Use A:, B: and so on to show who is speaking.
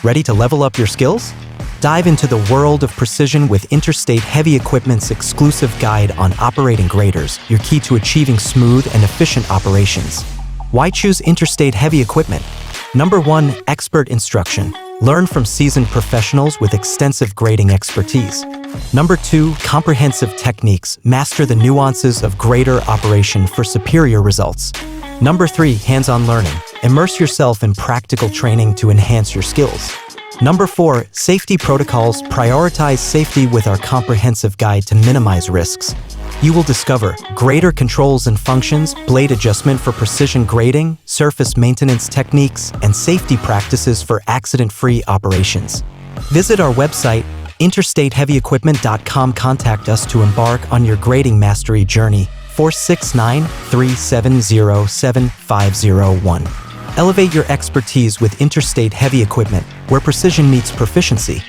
A: Ready to level up your skills? Dive into the world of precision with Interstate Heavy Equipment's exclusive guide on operating graders, your key to achieving smooth and efficient operations. Why choose Interstate Heavy Equipment? Number 1. Expert instruction. Learn from seasoned professionals with extensive grading expertise. Number 2. Comprehensive techniques. Master the nuances of grader operation for superior results. Number 3. Hands-on learning. Immerse yourself in practical training to enhance your skills. Number 4. Safety protocols. Prioritize safety with our comprehensive guide to minimize risks. You will discover grader controls and functions, blade adjustment for precision grading, surface maintenance techniques, and safety practices for accident-free operations. Visit our website, interstateheavyequipment.com. Contact us to embark on your grading mastery journey. 469-370-7501. Elevate your expertise with Interstate Heavy Equipment, where precision meets proficiency.